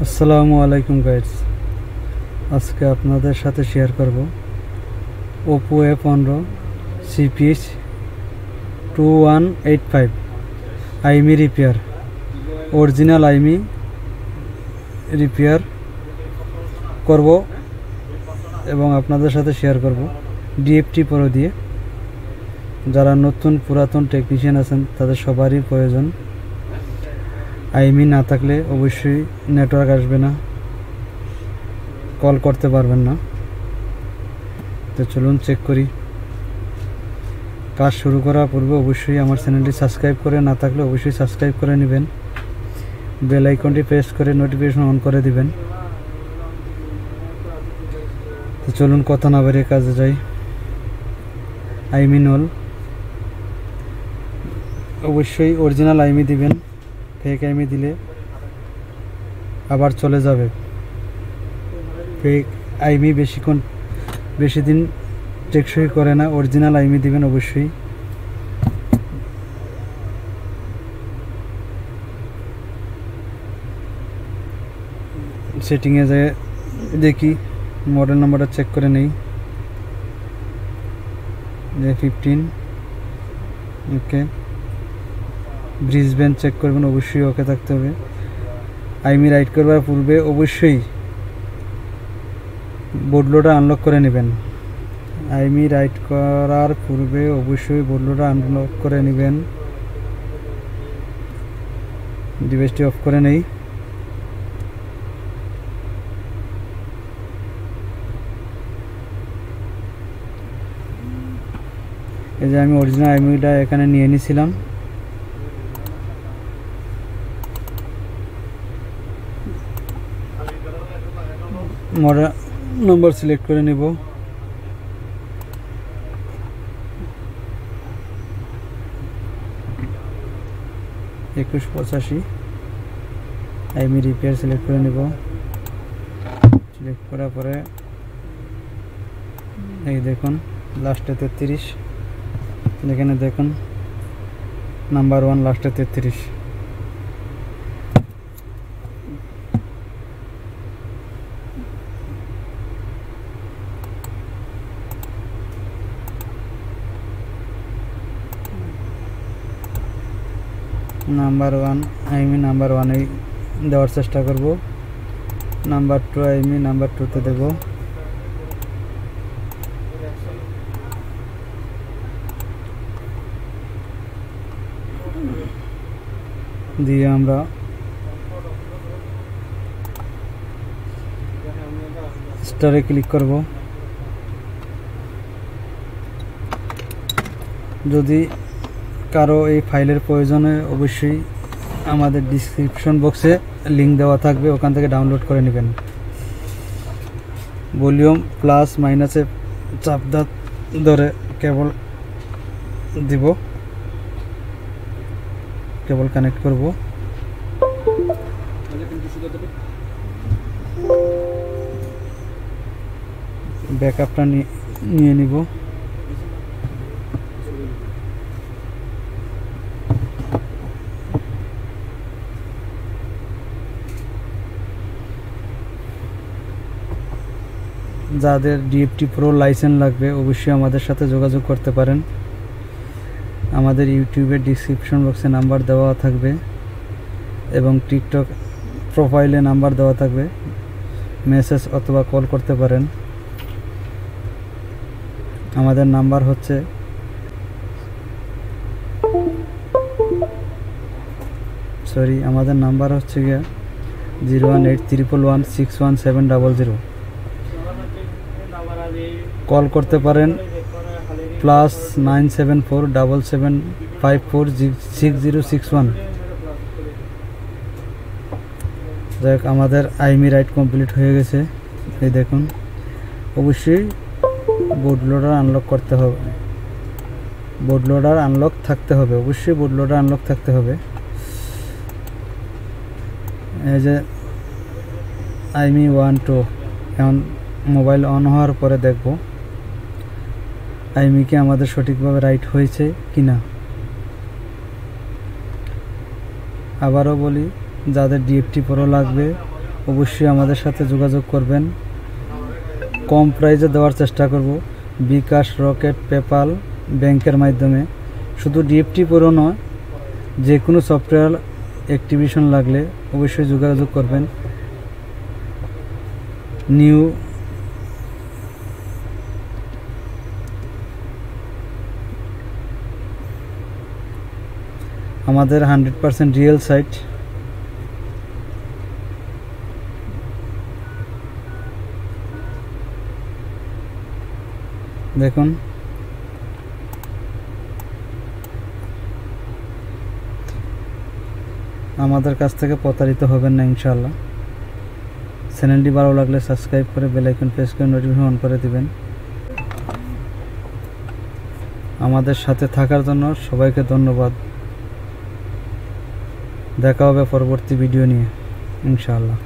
আসসালামু আলাইকুম গাইস, আজকে আপনাদের সাথে শেয়ার করব Oppo A15 CPH 2185 আইমি রিপেয়ার। অরিজিনাল আইমি রিপেয়ার করব এবং আপনাদের সাথে শেয়ার করব DFT Pro দিয়ে। যারা নতুন পুরাতন টেকনিশিয়ান আছেন তাদের সবারই প্রয়োজন। আইমি না থাকলে অবশ্যই নেটওয়ার্ক আসবে না, কল করতে পারবেন না। তো চলুন চেক করি। কাজ শুরু করার পূর্বে অবশ্যই আমার চ্যানেলটি সাবস্ক্রাইব করে না থাকলে অবশ্যই সাবস্ক্রাইব করে নেবেন, বেল আইকনটি প্রেস করে নোটিফিকেশন অন করে দিবেন। তো চলুন কথা না বাড়িয়ে কাজে যাই। আইমি নল, অবশ্যই অরিজিনাল আইমি দিবেন, ফেক আইমি দিলে আবার চলে যাবে। ফেক আইমি বেশি দিন টেকসই করে না, অরিজিনাল আইমি দিবেন অবশ্যই। সেটিংয়ে যায় দেখি, মডেল নাম্বারটা চেক করে নেই। A15 ওকে। ব্রিজ ব্যান্ড চেক করবেন, অবশ্যই ওকে থাকতে হবে। আইমি রাইট করবার পূর্বে অবশ্যই বোর্ড লোডার আনলক করে নেবেন। আইমি রাইট করার পূর্বে অবশ্যই বোর্ড লোডার আনলক করে নেবেন। ডিভাইসটি অফ করে নেই। এই যে আমি অরিজিনাল আইমিটা এখানে নিয়ে নিয়েছিলাম। মডেল নম্বর সিলেক্ট করে নেব। $2185 আইমি রিপেয়ার সিলেক্ট করে নেব। সিলেক্ট করার পরে এই দেখুন লাস্টে 33, এখানে দেখুন নাম্বার 1 লাস্টে 33। নাম্বার 1 আইমি নাম্বার 1 দেওয়ার চেষ্টা করব। নাম্বার 2 আইমি নাম্বার 2তে দেব। দিয়ে আমরা স্টারে ক্লিক করব। যদি কারো এই ফাইলের প্রয়োজনে অবশ্যই আমাদের ডিসক্রিপশন বক্সে লিঙ্ক দেওয়া থাকবে, ওখান থেকে ডাউনলোড করে নেবেন। ভলিউম প্লাস মাইনাসে চাপ ধরে কেবল দিব, কেবল কানেক্ট করব। ব্যাকআপটা নিয়ে নিব। যাদের DFT Pro লাইসেন্স লাগবে অবশ্যই আমাদের সাথে যোগাযোগ করতে পারেন। আমাদের ইউটিউবের ডিসক্রিপশন বক্সে নাম্বার দেওয়া থাকবে এবং টিকটক প্রোফাইলে নাম্বার দেওয়া থাকবে, মেসেজ অথবা কল করতে পারেন। আমাদের নাম্বার হচ্ছে গিয়া 01811161700। কল করতে পারেন +97477546061। যাই হোক, আমাদের আইমি রাইট কমপ্লিট হয়ে গেছে। এই দেখুন, অবশ্যই বোর্ড লোডার আনলক করতে হবে, বোর্ড লোডার আনলক থাকতে হবে, অবশ্যই বোর্ড লোডার আনলক থাকতে হবে। এই যে আইমি 1 2 এখন মোবাইল অন হওয়ার পরে দেখব আইমিকে আমাদের সঠিকভাবে রাইট হয়েছে কিনা। আবারও বলি, যাদের DFT Pro লাগবে অবশ্যই আমাদের সাথে যোগাযোগ করবেন। কম প্রাইসে দেওয়ার চেষ্টা করব, বিকাশ, রকেট, পেপাল, ব্যাংকের মাধ্যমে। শুধু ডিএফটি প্রো নয়, যে কোনো সফটওয়্যার অ্যাক্টিভেশন লাগলে অবশ্যই যোগাযোগ করবেন। নিউ আমাদের 100% রিয়েল সাইট। দেখুন, আমাদের কাছ থেকে প্রতারিত হবেন না ইনশাআল্লাহ। চ্যানেলটি ভালো লাগলে সাবস্ক্রাইব করে বেল আইকন প্রেস করে নোটিফিকেশন অন করে দিবেন। আমাদের সাথে থাকার জন্য সবাইকে ধন্যবাদ। দেখা হবে পরবর্তী ভিডিও নিয়ে ইনশাআল্লাহ।